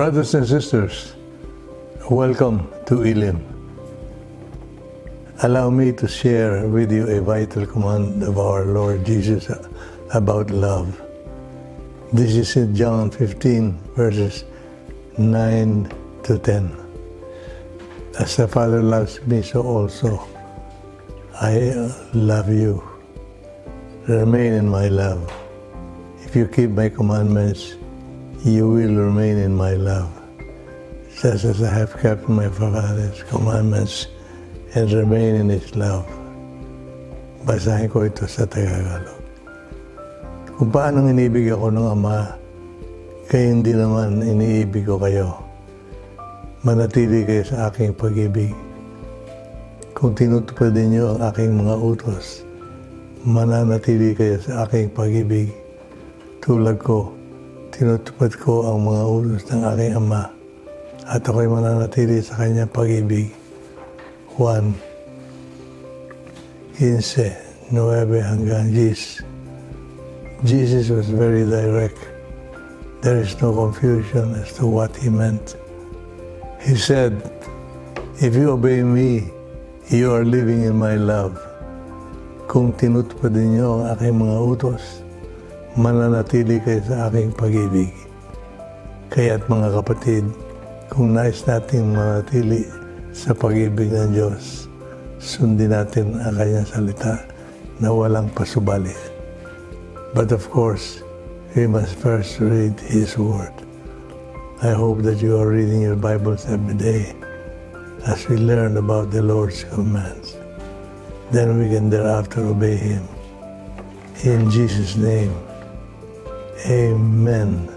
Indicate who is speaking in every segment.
Speaker 1: Brothers and sisters, welcome to Elim. Allow me to share with you a vital command of our Lord Jesus about love. This is in John 15, verses 9 to 10. As the Father loves me, so also I love you. Remain in my love. If you keep my commandments, you will remain in my love, just as I have kept my Father's commandments and remain in His love. Basahin ko ito sa Tagalog. Kung paano inibig ako ng Ama, kaya hindi naman iniibig ko kayo. Manatili kayo sa aking pag-ibig. Kung tinutupad niyo ang aking mga utos, mananatili kayo sa aking pag-ibig. Tulad ko, tinutupad ko ang mga utos ng aking Ama at ako'y mananatili sa kanyang pag-ibig. Juan 15:9 hanggang 10. Jesus was very direct. There is no confusion as to what He meant. He said, "If you obey me, you are living in my love. Kung tinutupad niyo ang aking mga utos, mananatili kayo sa aking pag-ibig." Kaya't mga kapatid, kung nais nating manatili sa pag-ibig ng Diyos, sundin natin ang kanyang salita na walang pasubali. But of course, we must first read His Word. I hope that you are reading your Bibles every day as we learn about the Lord's commands. Then we can thereafter obey Him. In Jesus' name, Amen.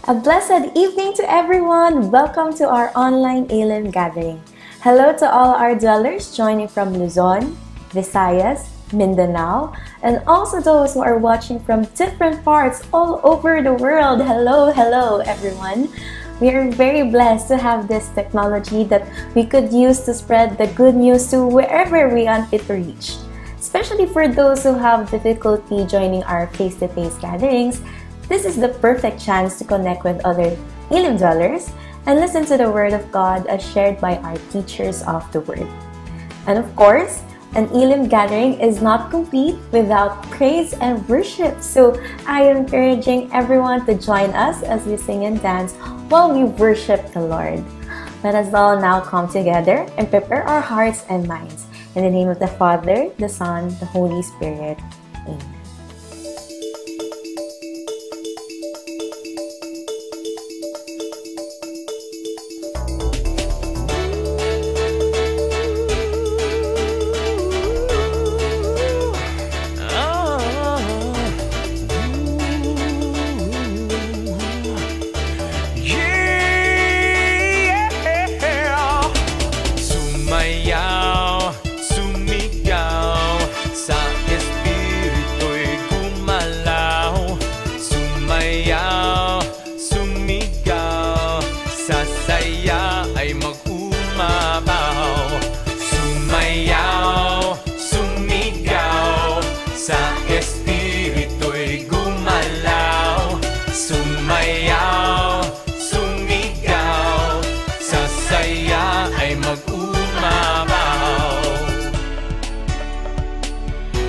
Speaker 2: A blessed evening to everyone. Welcome to our online Elim gathering. Hello to all our dwellers joining from Luzon, Visayas, Mindanao, and also those who are watching from different parts all over the world. Hello, hello everyone. We are very blessed to have this technology that we could use to spread the good news to wherever we want it to reach. Especially for those who have difficulty joining our face-to-face gatherings, this is the perfect chance to connect with other Elim dwellers and listen to the Word of God as shared by our teachers of the Word. And of course, an Elim gathering is not complete without praise and worship. So I am encouraging everyone to join us as we sing and dance while we worship the Lord. Let us all now come together and prepare our hearts and minds. In the name of the Father, the Son, the Holy Spirit. Amen.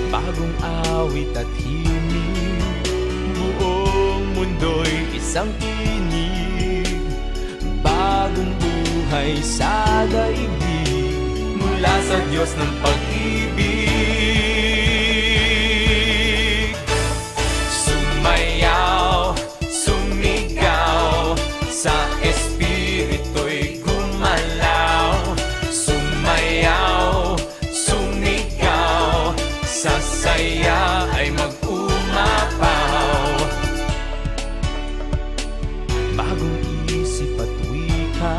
Speaker 3: Bagong awit at himig, buong mundo'y isang tinig. Bagong buhay sa daigdig, mula sa Diyos ng pag-ibig. Sumayaw, sumigaw, sa Espiritu'y gumalaw. Sumayaw, sumigaw, sa saya ay mag-umapaw. Bagong isip at wika,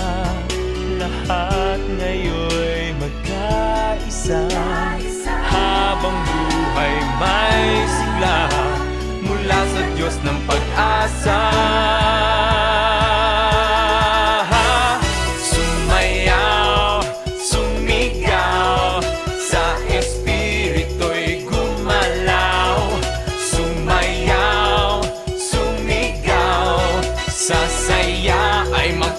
Speaker 3: lahat ngayon'y magkaisa. Habang buhay may sigla, mula sa Diyos ng pag-asa. Sumayaw, sumigaw, sa Espiritu'y gumalaw. Sumayaw, sumigaw, sa saya ay mag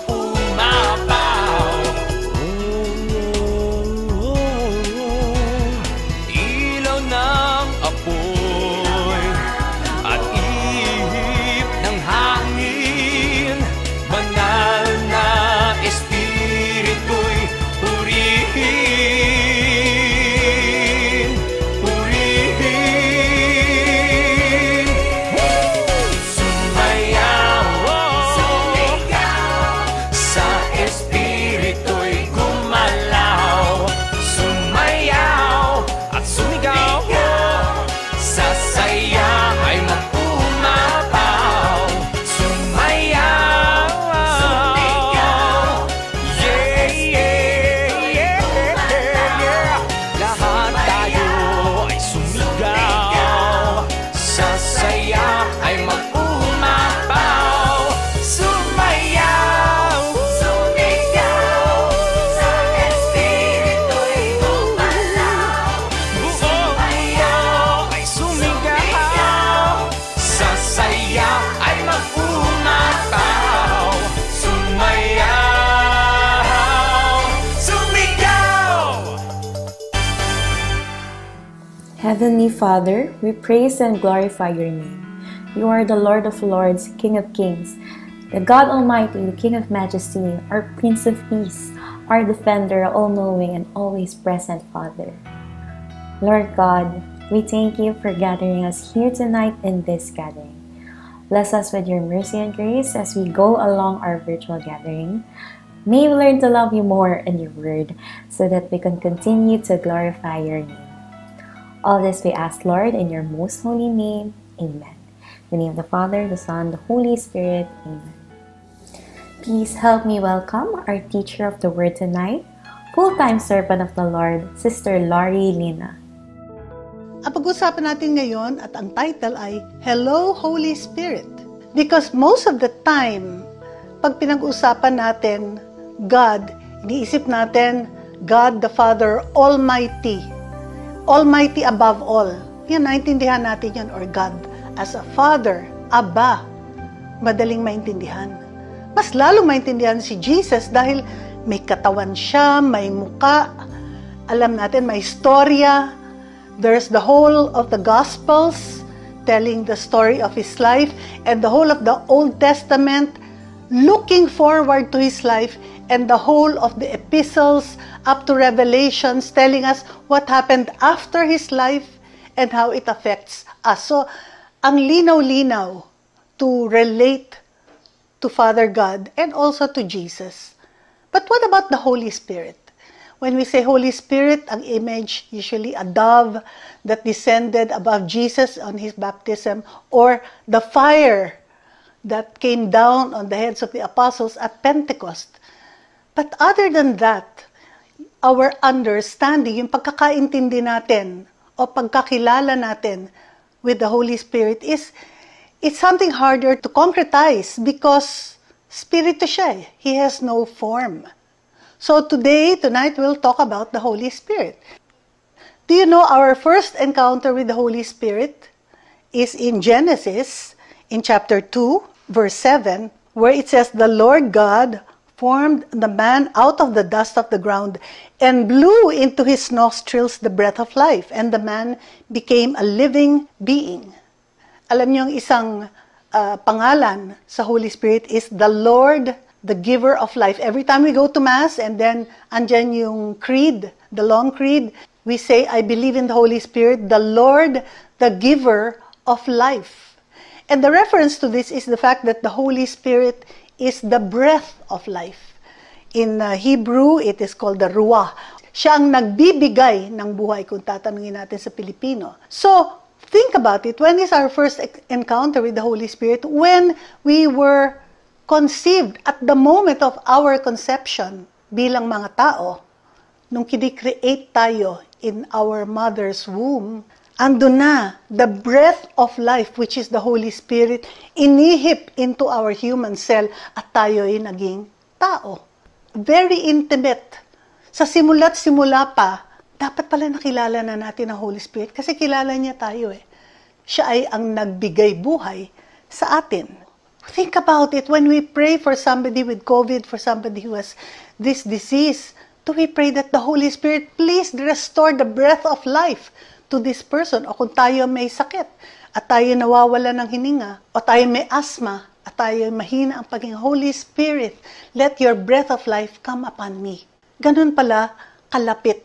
Speaker 2: Heavenly Father, we praise and glorify your name. You are the Lord of Lords, King of Kings, the God Almighty, the King of Majesty, our Prince of Peace, our Defender, all-knowing and always present Father. Lord God, we thank you for gathering us here tonight in this gathering. Bless us with your mercy and grace as we go along our virtual gathering. May we learn to love you more in your word so that we can continue to glorify your name. All this we ask, Lord, in your most holy name. Amen. In the name of the Father, the Son, the Holy Spirit. Amen. Please help me welcome our teacher of the word tonight, full-time servant of the Lord, Sister Lori Lina.
Speaker 4: Ang pag-usapan natin ngayon at ang title ay Hello, Holy Spirit. Because most of the time, pag pinag-usapan natin God, iniisip natin God the Father Almighty. Almighty above all. Yan, naintindihan natin yan. Or God as a Father, Aba. Madaling maintindihan. Mas lalong maintindihan si Jesus dahil may katawan siya, may muka. Alam natin, may istorya. There's the whole of the Gospels telling the story of His life and the whole of the Old Testament looking forward to His life and the whole of the epistles up to Revelations telling us what happened after His life and how it affects us. So, ang linaw-linaw to relate to Father God and also to Jesus. But what about the Holy Spirit? When we say Holy Spirit, ang image usually a dove that descended above Jesus on His baptism or the fire that came down on the heads of the apostles at Pentecost. But other than that, our understanding, yung pagkakaintindi natin o pagkakilala natin with the Holy Spirit it's something harder to concretize because Spiritu siya. He has no form. So tonight, we'll talk about the Holy Spirit. Do you know our first encounter with the Holy Spirit is in Genesis, in chapter 2, verse 7, where it says, the Lord God formed the man out of the dust of the ground and blew into his nostrils the breath of life, and the man became a living being. Alam niyo, ang isang pangalan sa Holy Spirit is the Lord, the giver of life. Every time we go to Mass and then andyan yung creed, the long creed, we say, I believe in the Holy Spirit, the Lord, the giver of life. And the reference to this is the fact that the Holy Spirit is the breath of life. In Hebrew, it is called the Ruah. Siya ang nagbibigay ng buhay kung tatanungin natin sa Pilipino. So, think about it. When is our first encounter with the Holy Spirit? When we were conceived at the moment of our conception bilang mga tao, nung kini-create tayo in our mother's womb, andun na, the breath of life, which is the Holy Spirit, inihip into our human cell at tayo'y naging tao. Very intimate. Sa simula't simula pa, dapat pala nakilala na natin ang Holy Spirit kasi kilala niya tayo eh. Siya ay ang nagbigay buhay sa atin. Think about it. When we pray for somebody with COVID, for somebody who has this disease, do we pray that the Holy Spirit please restore the breath of life to this person? O kung tayo may sakit, at tayo nawawala ng hininga, o tayo may asthma, at tayo mahina ang paging Holy Spirit, let your breath of life come upon me. Ganun pala kalapit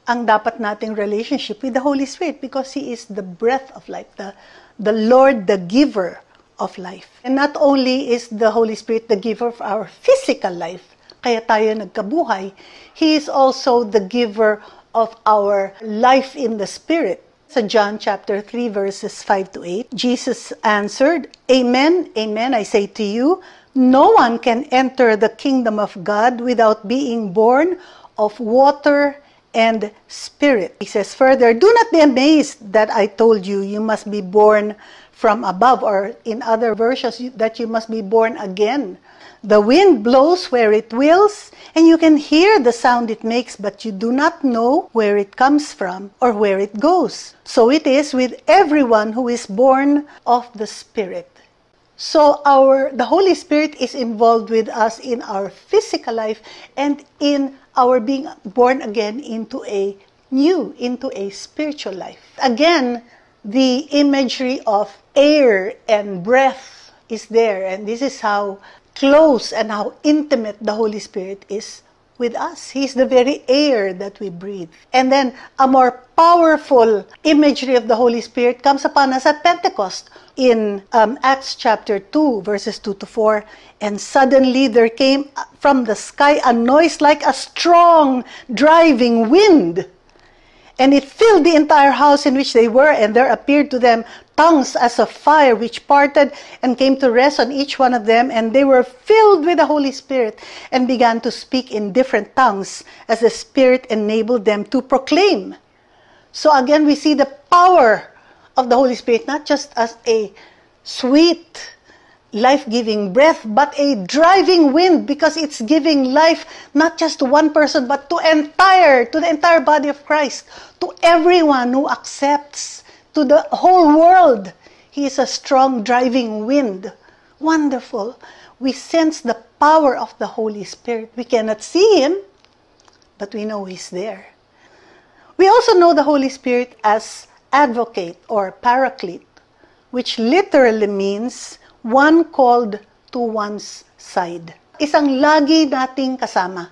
Speaker 4: ang dapat nating relationship with the Holy Spirit because He is the breath of life, the Lord, the giver of life. And not only is the Holy Spirit the giver of our physical life, kaya tayo nagkabuhay, He is also the giver of our life in the Spirit. So John chapter 3 verses 5 to 8, Jesus answered, Amen, amen, I say to you, no one can enter the kingdom of God without being born of water and Spirit. He says further, do not be amazed that I told you, you must be born from above, or in other versions, that you must be born again. The wind blows where it wills, and you can hear the sound it makes, but you do not know where it comes from or where it goes. So it is with everyone who is born of the Spirit. So the Holy Spirit is involved with us in our physical life and in our being born again into a new into a spiritual life. Again, the imagery of air and breath is there, and this is how close and how intimate the Holy Spirit is with us. He's the very air that we breathe. And then a more powerful imagery of the Holy Spirit comes upon us at Pentecost in Acts chapter 2, verses 2 to 4. And suddenly there came from the sky a noise like a strong driving wind. And it filled the entire house in which they were, and there appeared to them tongues as of fire, which parted and came to rest on each one of them. And they were filled with the Holy Spirit and began to speak in different tongues as the Spirit enabled them to proclaim. So again, we see the power of the Holy Spirit, not just as a sweet, life-giving breath, but a driving wind, because it's giving life not just to one person, but to the entire body of Christ, to everyone who accepts, to the whole world. He is a strong driving wind. Wonderful. We sense the power of the Holy Spirit. We cannot see Him, but we know He's there. We also know the Holy Spirit as advocate or paraclete, which literally means one called to one's side. Isang lagi nating kasama.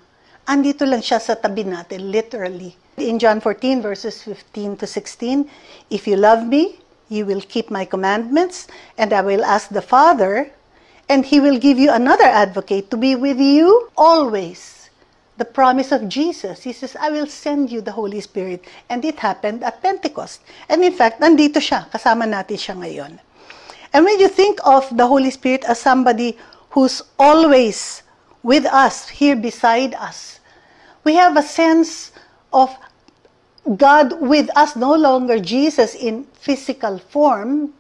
Speaker 4: Andito lang siya sa tabi natin, literally. In John 14, verses 15 to 16, if you love me, you will keep my commandments, and I will ask the Father, and He will give you another advocate to be with you always. The promise of Jesus. He says, I will send you the Holy Spirit. And it happened at Pentecost. And in fact, nandito siya. Kasama natin siya ngayon. And when you think of the Holy Spirit as somebody who's always with us, here beside us, we have a sense of God with us, no longer Jesus in physical form,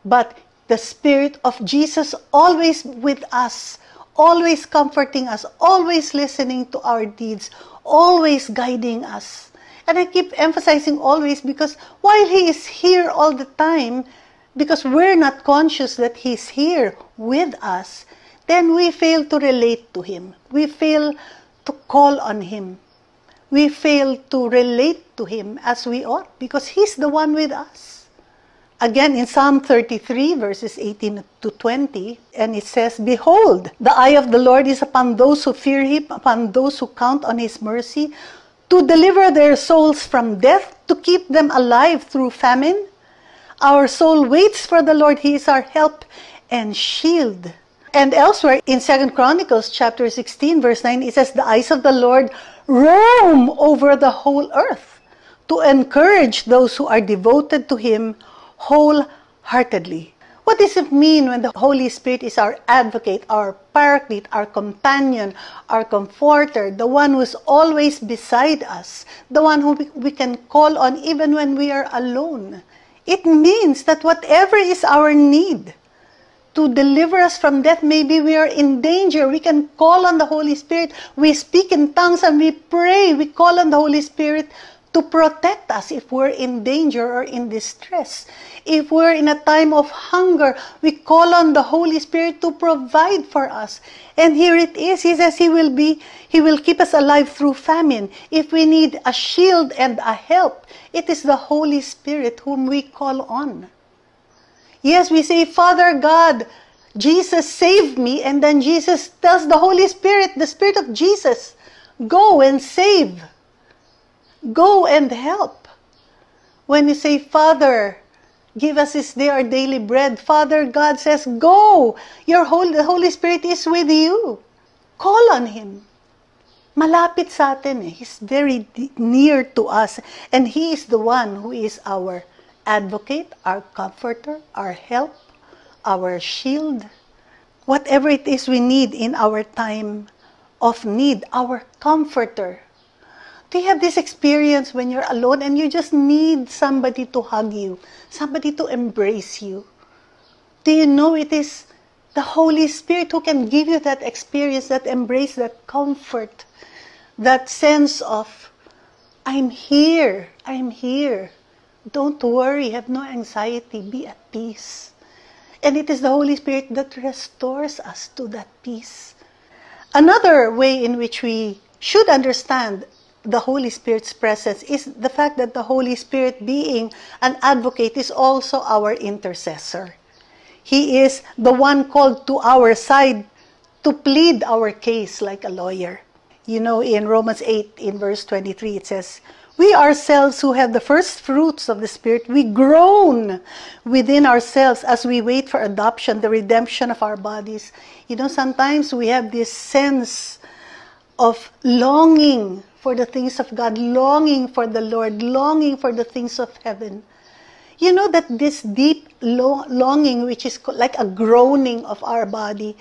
Speaker 4: but the Spirit of Jesus always with us, always comforting us, always listening to our needs, always guiding us. And I keep emphasizing always because while He is here all the time, because we're not conscious that He's here with us, then we fail to relate to Him. We fail to call on Him. We fail to relate to Him as we ought, because He's the one with us. Again, in Psalm 33, verses 18 to 20, and it says, Behold, the eye of the Lord is upon those who fear Him, upon those who count on His mercy, to deliver their souls from death, to keep them alive through famine. Our soul waits for the Lord. He is our help and shield. And elsewhere, in 2 Chronicles chapter 16, verse 9, it says, The eyes of the Lord roam over the whole earth, to encourage those who are devoted to Him wholeheartedly. What does it mean when the Holy Spirit is our advocate, our paraclete, our companion, our comforter, the one who is always beside us, the one who we can call on even when we are alone? It means that whatever is our need to deliver us from death, maybe we are in danger, we can call on the Holy Spirit. We speak in tongues and we pray. We call on the Holy Spirit to protect us if we're in danger or in distress. If we're in a time of hunger, we call on the Holy Spirit to provide for us. And here it is. He says He will keep us alive through famine. If we need a shield and a help, it is the Holy Spirit whom we call on. Yes, we say, Father God, Jesus save me, and then Jesus tells the Holy Spirit, the Spirit of Jesus, go and save. Go and help. When you say, Father, give us this day our daily bread, Father God says, go. The Holy Spirit is with you. Call on Him. Malapit sa atin eh. He's very near to us. And He is the one who is our advocate, our comforter, our help, our shield. Whatever it is we need in our time of need, our comforter. Do you have this experience when you're alone and you just need somebody to hug you, somebody to embrace you? Do you know it is the Holy Spirit who can give you that experience, that embrace, that comfort, that sense of, I'm here, I'm here. Don't worry, have no anxiety, be at peace. And it is the Holy Spirit that restores us to that peace. Another way in which we should understand the Holy Spirit's presence is the fact that the Holy Spirit, being an advocate, is also our intercessor. He is the one called to our side to plead our case like a lawyer. You know, in Romans 8, in verse 23, it says, "We ourselves who have the first fruits of the Spirit, we groan within ourselves as we wait for adoption, the redemption of our bodies." You know, sometimes we have this sense of longing for the things of God, longing for the Lord, longing for the things of heaven. You know that this deep longing, which is like a groaning of our body,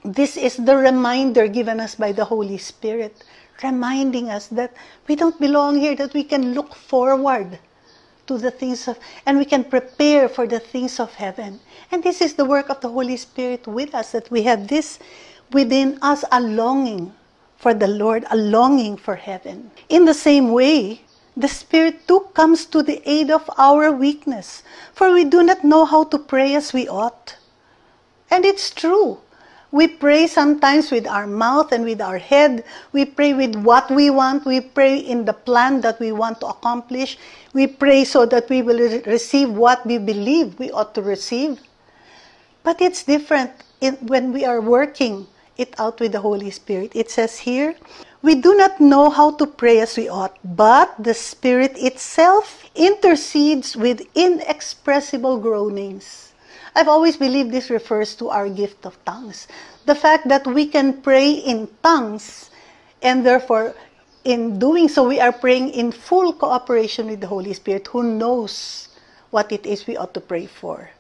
Speaker 4: this is the reminder given us by the Holy Spirit, reminding us that we don't belong here, that we can look forward to the things of, and we can prepare for the things of heaven. And this is the work of the Holy Spirit with us, that we have this within us, a longing for the Lord, a longing for heaven. In the same way, the Spirit too comes to the aid of our weakness, for we do not know how to pray as we ought. And it's true. We pray sometimes with our mouth and with our head. We pray with what we want. We pray in the plan that we want to accomplish. We pray so that we will receive what we believe we ought to receive. But it's different when we are working it out with the Holy Spirit. It says here, "We do not know how to pray as we ought, but the Spirit itself intercedes with inexpressible groanings." I've always believed this refers to our gift of tongues. The fact that we can pray in tongues, and therefore, in doing so, we are praying in full cooperation with the Holy Spirit, who knows what it is we ought to pray for.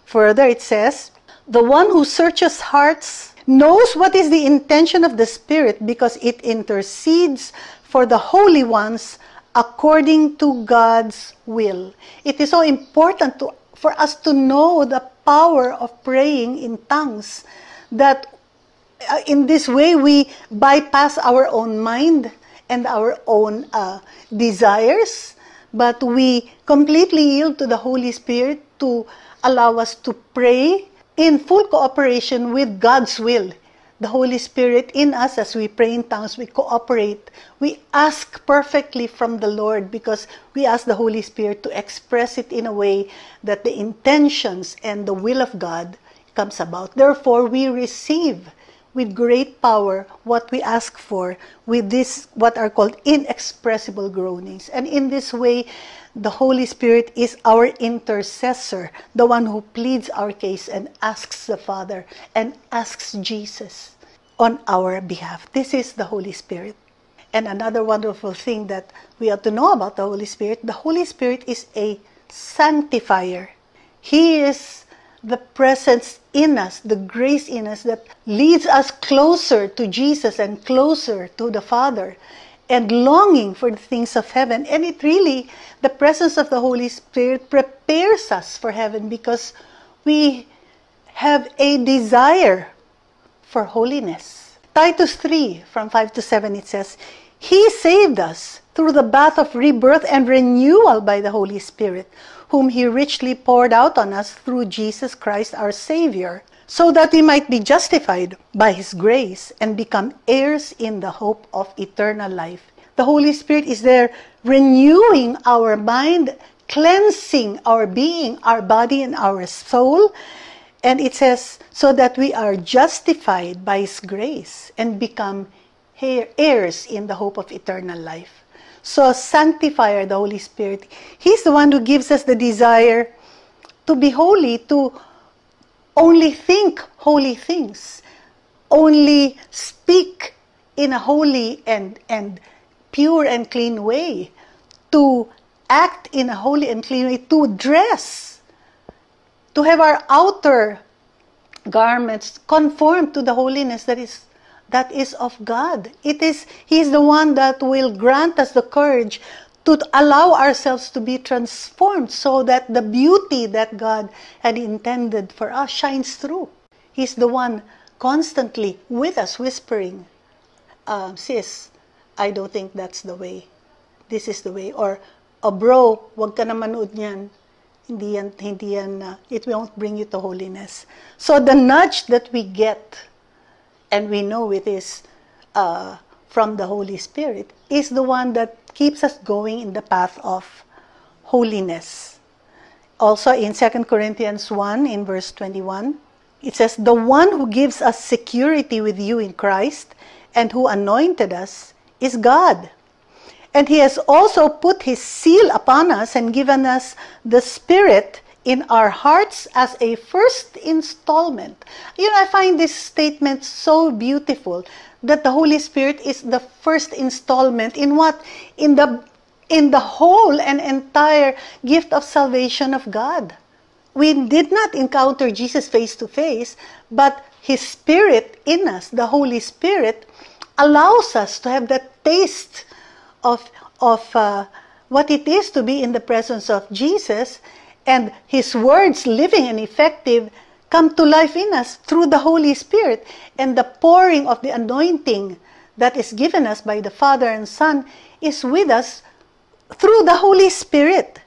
Speaker 4: Further, it says, "The one who searches hearts knows what is the intention of the Spirit, because it intercedes for the holy ones according to God's will." It is so important for us to know the power of praying in tongues, that in this way we bypass our own mind and our own desires, but we completely yield to the Holy Spirit to allow us to pray in full cooperation with God's will. The Holy Spirit in us, as we pray in tongues, we cooperate. We ask perfectly from the Lord, because we ask the Holy Spirit to express it in a way that the intentions and the will of God comes about. Therefore, we receive with great power what we ask for with this, what are called inexpressible groanings. And in this way, the Holy Spirit is our intercessor, the one who pleads our case and asks the Father and asks Jesus on our behalf. This is the Holy Spirit. And another wonderful thing that we ought to know about the Holy Spirit is a sanctifier. He is the presence in us, the grace in us that leads us closer to Jesus and closer to the Father, and longing for the things of heaven. And it really, the presence of the Holy Spirit prepares us for heaven, because we have a desire for holiness. Titus 3, from 5 to 7, it says, "He saved us through the bath of rebirth and renewal by the Holy Spirit, whom He richly poured out on us through Jesus Christ our Savior, so that we might be justified by His grace and become heirs in the hope of eternal life." The Holy Spirit is there renewing our mind, cleansing our being, our body, and our soul. And it says, so that we are justified by His grace and become heirs in the hope of eternal life. So, sanctifier, the Holy Spirit, He's the one who gives us the desire to be holy, to only think holy things, only speak in a holy and pure and clean way, to act in a holy and clean way, to dress, to have our outer garments conform to the holiness that is of God. He is the one that will grant us the courage to allow ourselves to be transformed, so that the beauty that God had intended for us shines through. He's the one constantly with us, whispering, "Sis, I don't think that's the way. This is the way." Or, "Oh bro, wag ka na manood niyan. Hindi yan, it won't bring you to holiness." So the nudge that we get, and we know it is from the Holy Spirit is the one that keeps us going in the path of holiness. Also in 2 Corinthians 1 in verse 21, it says, "The one who gives us security with you in Christ and who anointed us is God. And He has also put His seal upon us and given us the Spirit in our hearts as a first installment." You know, I find this statement so beautiful, that the Holy Spirit is the first installment in what? In the whole and entire gift of salvation of God. We did not encounter Jesus face to face, but His Spirit in us, the Holy Spirit, allows us to have that taste of what it is to be in the presence of Jesus, and His words, living and effective, come to life in us through the Holy Spirit, and the pouring of the anointing that is given us by the Father and Son is with us through the Holy Spirit.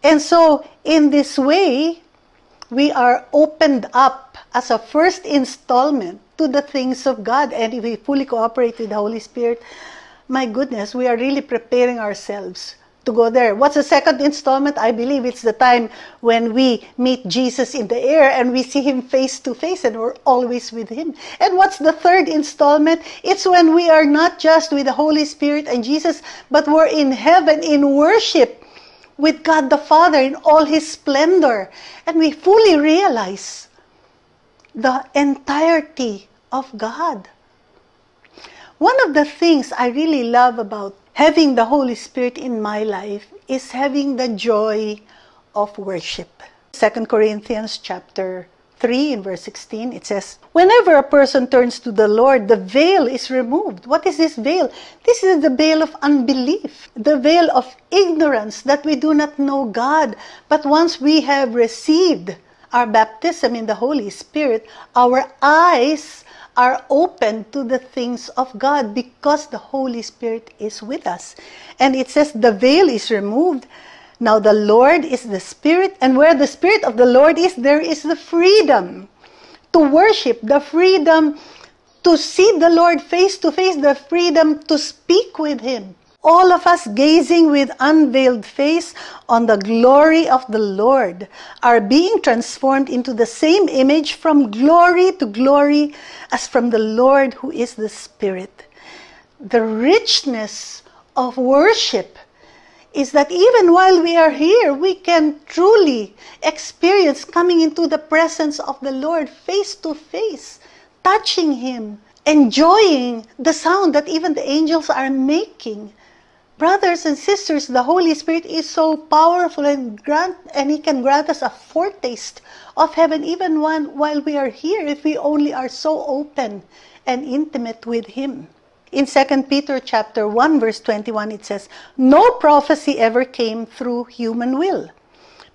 Speaker 4: And so, in this way, we are opened up as a first installment to the things of God. And if we fully cooperate with the Holy Spirit, my goodness, we are really preparing ourselves to go there. What's the second installment? I believe it's the time when we meet Jesus in the air and we see Him face to face and we're always with Him. And what's the third installment? It's when we are not just with the Holy Spirit and Jesus, but we're in heaven in worship with God the Father in all His splendor. And we fully realize the entirety of God. One of the things I really love about having the Holy Spirit in my life is having the joy of worship. 2 Corinthians chapter 3 in verse 16, it says, "Whenever a person turns to the Lord, the veil is removed." What is this veil? This is the veil of unbelief, the veil of ignorance, that we do not know God. But once we have received our baptism in the Holy Spirit, our eyes are open to the things of God because the Holy Spirit is with us. And it says the veil is removed. Now the Lord is the Spirit, and where the Spirit of the Lord is, there is the freedom to worship, the freedom to see the Lord face to face, the freedom to speak with Him. All of us gazing with unveiled face on the glory of the Lord are being transformed into the same image from glory to glory as from the Lord who is the Spirit. The richness of worship is that even while we are here, we can truly experience coming into the presence of the Lord face to face, touching Him, enjoying the sound that even the angels are making. Brothers and sisters, the Holy Spirit is so powerful and He can grant us a foretaste of heaven even while we are here, if we only are so open and intimate with Him. In 2 Peter chapter 1 verse 21, it says, "No prophecy ever came through human will,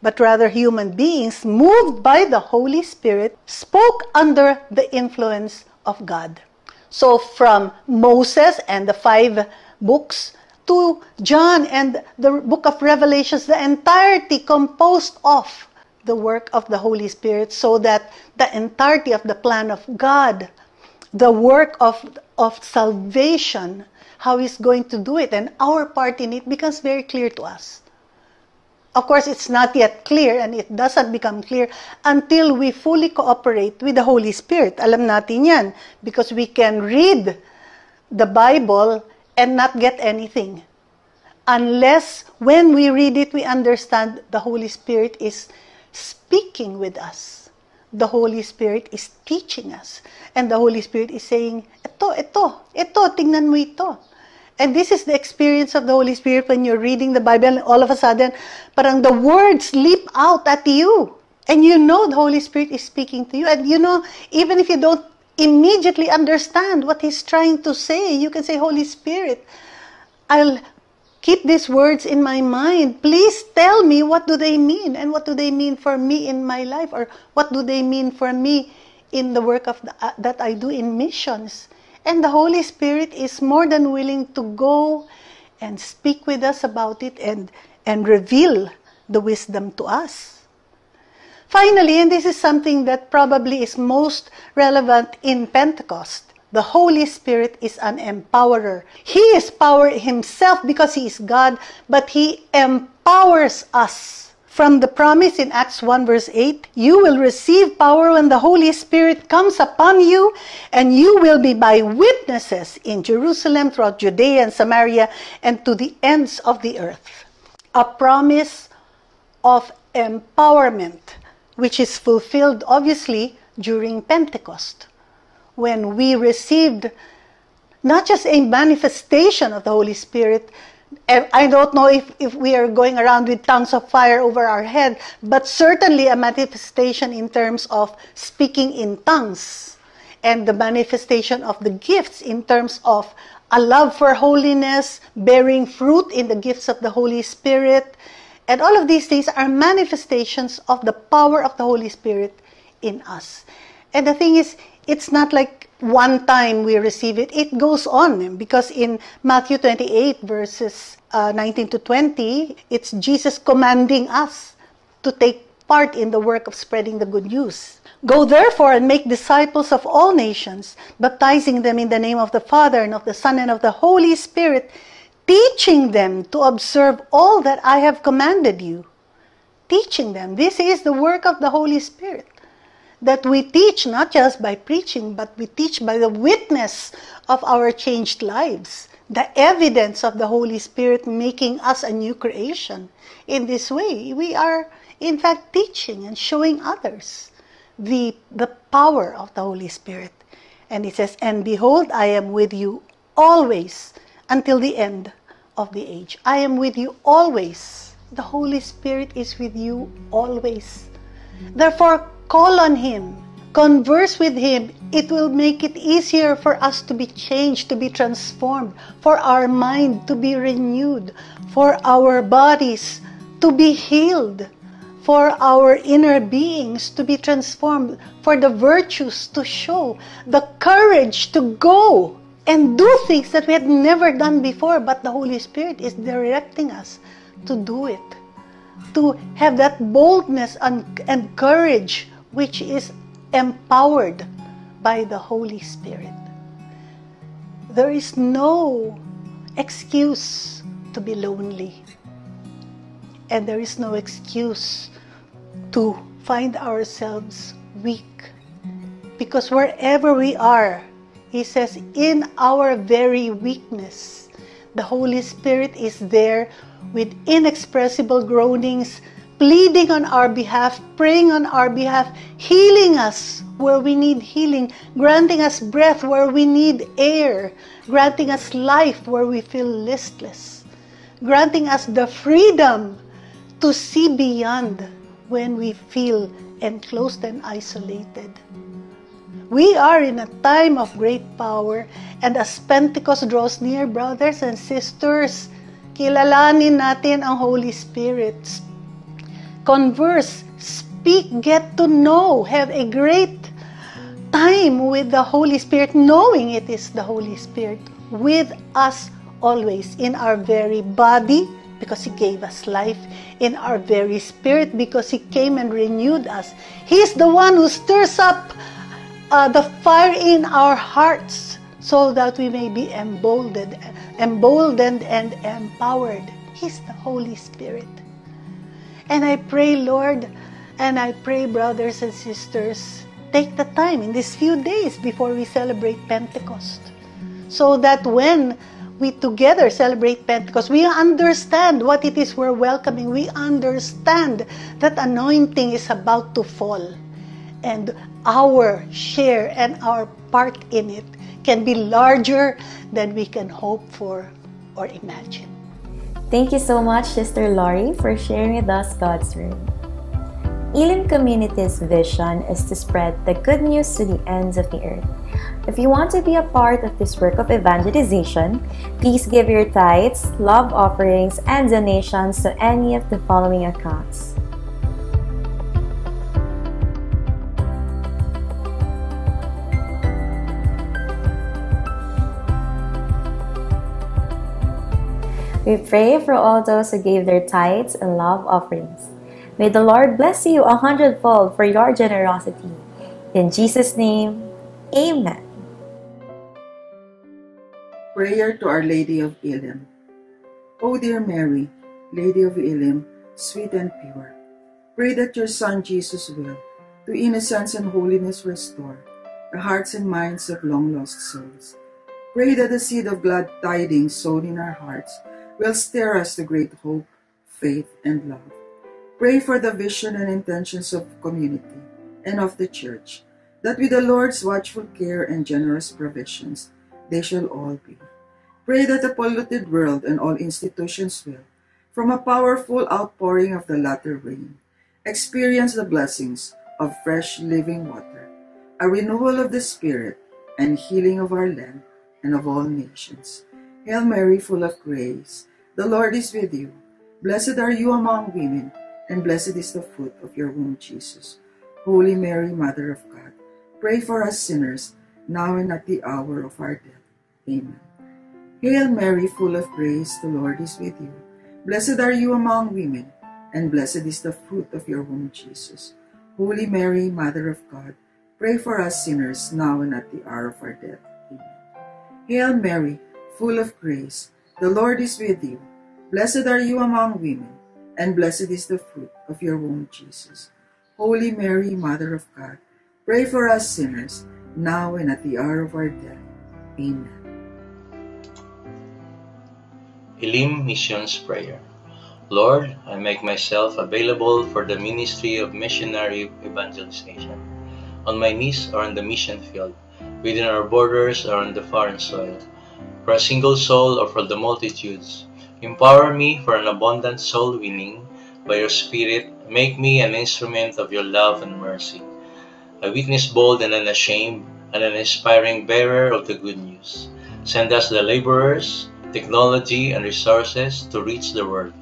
Speaker 4: but rather human beings moved by the Holy Spirit spoke under the influence of God." So from Moses and the 5 books to John and the book of Revelations, the entirety composed of the work of the Holy Spirit, so that the entirety of the plan of God, the work of salvation, how He's going to do it, and our part in it becomes very clear to us. Of course, it's not yet clear, and it doesn't become clear until we fully cooperate with the Holy Spirit. Alam natin yan, because we can read the Bible and not get anything. Unless when we read it, we understand the Holy Spirit is speaking with us. The Holy Spirit is teaching us. And the Holy Spirit is saying, ito, tingnan mo ito. And this is the experience of the Holy Spirit when you're reading the Bible, and all of a sudden, parang the words leap out at you. And you know the Holy Spirit is speaking to you. And you know, even if you don't immediately understand what He's trying to say, you can say, "Holy Spirit, I'll keep these words in my mind. Please tell me, what do they mean? And what do they mean for me in my life? Or what do they mean for me in the work that I do in missions?" And the Holy Spirit is more than willing to go and speak with us about it and reveal the wisdom to us. Finally, and this is something that probably is most relevant in Pentecost, The Holy Spirit is an empowerer. He is power himself because he is God, but he empowers us. From the promise in Acts 1 verse 8, you will receive power when the Holy Spirit comes upon you, and you will be my witnesses in Jerusalem, throughout Judea and Samaria, and to the ends of the earth. A promise of empowerment, which is fulfilled obviously during Pentecost, when we received not just a manifestation of the Holy Spirit. I don't know if we are going around with tongues of fire over our head, but certainly a manifestation in terms of speaking in tongues, and the manifestation of the gifts in terms of a love for holiness, bearing fruit in the gifts of the Holy Spirit. And all of these things are manifestations of the power of the Holy Spirit in us. And the thing is, it's not like one time we receive it. It goes on, because in Matthew 28 verses 19 to 20, it's Jesus commanding us to take part in the work of spreading the good news. Go therefore and make disciples of all nations, baptizing them in the name of the Father and of the Son and of the Holy Spirit, teaching them to observe all that I have commanded you. Teaching them. This is the work of the Holy Spirit. That we teach not just by preaching, but we teach by the witness of our changed lives. The evidence of the Holy Spirit making us a new creation. In this way, we are in fact teaching and showing others the power of the Holy Spirit. And it says, and behold, I am with you always until the end of the age. I am with you always. The Holy Spirit is with you always. Therefore, call on Him, converse with Him. It will make it easier for us to be changed, to be transformed, for our mind to be renewed, for our bodies to be healed, for our inner beings to be transformed, for the virtues to show, the courage to go and do things that we had never done before, but the Holy Spirit is directing us to do it, to have that boldness and courage which is empowered by the Holy Spirit. There is no excuse to be lonely. And there is no excuse to find ourselves weak. Because wherever we are, He says, in our very weakness, the Holy Spirit is there with inexpressible groanings, pleading on our behalf, praying on our behalf, healing us where we need healing, granting us breath where we need air, granting us life where we feel listless, granting us the freedom to see beyond when we feel enclosed and isolated. We are in a time of great power, and as Pentecost draws near, brothers and sisters, kilalanin natin ang Holy Spirit. Converse, speak, get to know, have a great time with the Holy Spirit, knowing it is the Holy Spirit with us always, in our very body, because He gave us life, in our very spirit, because He came and renewed us. He's the one who stirs up the fire in our hearts, so that we may be emboldened and empowered. He's the Holy Spirit. And I pray, Lord, and I pray, brothers and sisters, take the time in these few days before we celebrate Pentecost, so that when we together celebrate Pentecost, we understand what it is we're welcoming. We understand that anointing is about to fall, and our share and our part in it can be larger than we can hope for or imagine.
Speaker 2: Thank you so much, Sister Lori, for sharing with us God's Word. Elim Community's vision is to spread the good news to the ends of the earth. If you want to be a part of this work of evangelization, please give your tithes, love offerings, and donations to any of the following accounts. We pray for all those who gave their tithes and love offerings. May the Lord bless you 100-fold for your generosity. In Jesus' name, Amen.
Speaker 5: Prayer to Our Lady of Elim. O dear Mary, Lady of Elim, sweet and pure, pray that your Son Jesus will, to innocence and holiness restore, the hearts and minds of long-lost souls. Pray that the seed of glad tidings sown in our hearts will stir us to great hope, faith, and love. Pray for the vision and intentions of community and of the Church, that with the Lord's watchful care and generous provisions, they shall all be. Pray that the polluted world and all institutions will, from a powerful outpouring of the latter rain, experience the blessings of fresh living water, a renewal of the Spirit, and healing of our land and of all nations. Hail Mary, full of grace, the Lord is with you. Blessed are you among women, and blessed is the fruit of your womb, Jesus. Holy Mary, Mother of God, pray for us sinners, now and at the hour of our death. Amen. Hail Mary, full of grace, the Lord is with you. Blessed are you among women, and blessed is the fruit of your womb, Jesus. Holy Mary, Mother of God, pray for us sinners, now and at the hour of our death. Amen. Hail Mary, full of grace, the Lord is with you. Blessed are you among women, and blessed is the fruit of your womb, Jesus. Holy Mary, Mother of God, pray for us sinners, now and at the hour of our death. Amen.
Speaker 6: Elim Missions Prayer. Lord, I make myself available for the ministry of missionary evangelization, on my knees or on the mission field, within our borders or on the foreign soil, for a single soul or for the multitudes. Empower me for an abundant soul winning. By your Spirit, make me an instrument of your love and mercy, a witness bold and unashamed, and an inspiring bearer of the good news. Send us the laborers, technology, and resources to reach the world.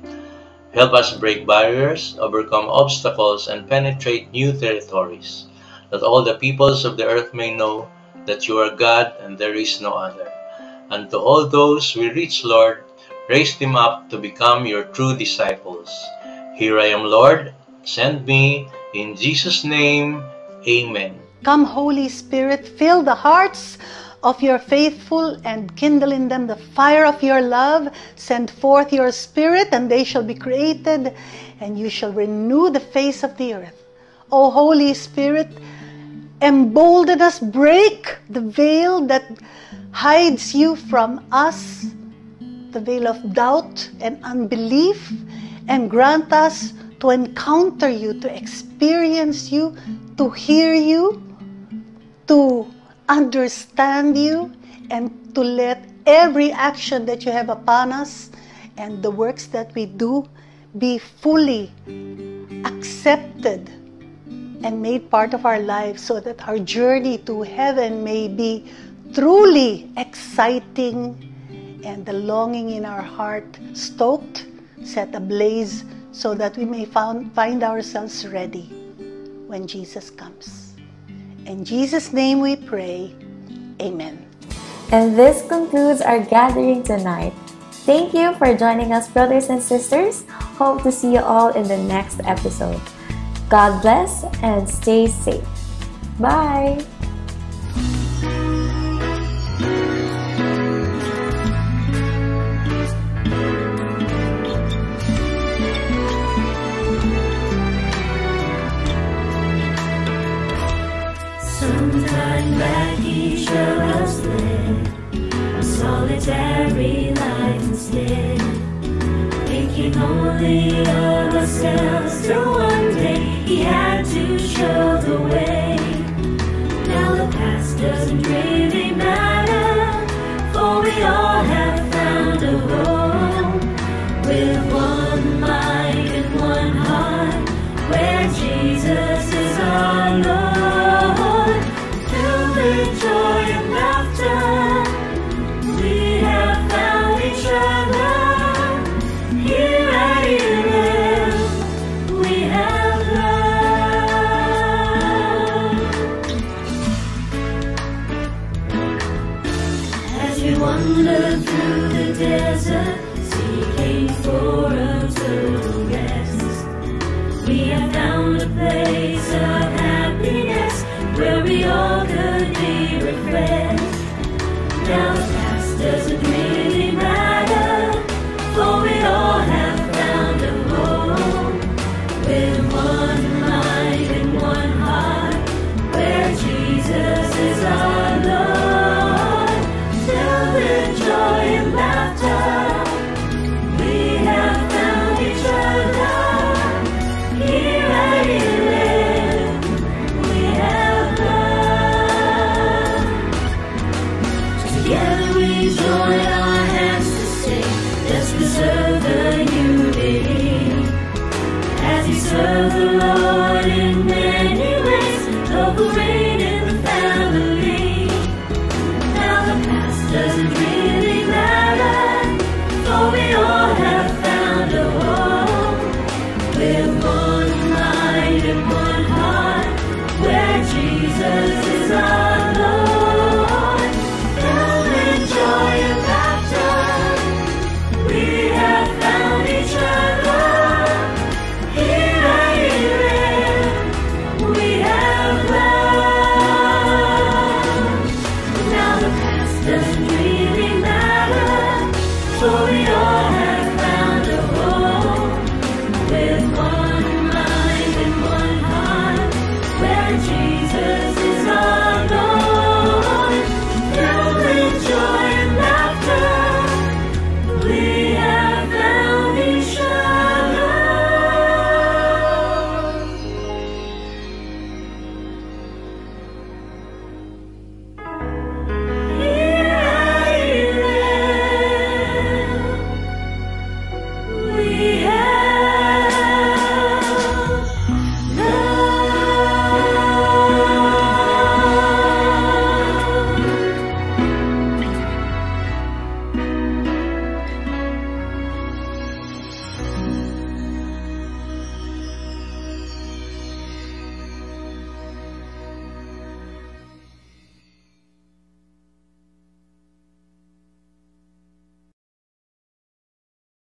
Speaker 6: Help us break barriers, overcome obstacles, and penetrate new territories, that all the peoples of the earth may know that you are God and there is no other. And to all those we reach, Lord, raise them up to become your true disciples. Here I am, Lord, send me. In Jesus' name, amen.
Speaker 4: Come, Holy Spirit, fill the hearts of your faithful and kindle in them the fire of your love. Send forth your Spirit, and they shall be created, and you shall renew the face of the earth. O Holy Spirit, embolden us, break the veil that hides you from us, the veil of doubt and unbelief, and grant us to encounter you, to experience you, to hear you, to understand you, and to let every action that you have upon us and the works that we do be fully accepted and made part of our lives, so that our journey to heaven may be truly exciting and the longing in our heart stoked, set ablaze, so that we may find ourselves ready when Jesus comes. In Jesus' name we pray. Amen.
Speaker 2: And this concludes our gathering tonight. Thank you for joining us, brothers and sisters. Hope to see you all in the next episode. God bless and stay safe. Bye!
Speaker 7: Sometime back each of us led a solitary life instead, thinking only of ourselves, till one day he had to show the way. Now the past doesn't really matter, for we all have found a home, with one mind and one heart, where Jesus is our Lord. With joy and laughter, we have found each other. Here at Elim, we have love. As we wander through the desert, seeking for a total rest, we have found a place of happiness, where we all could be refreshed. Now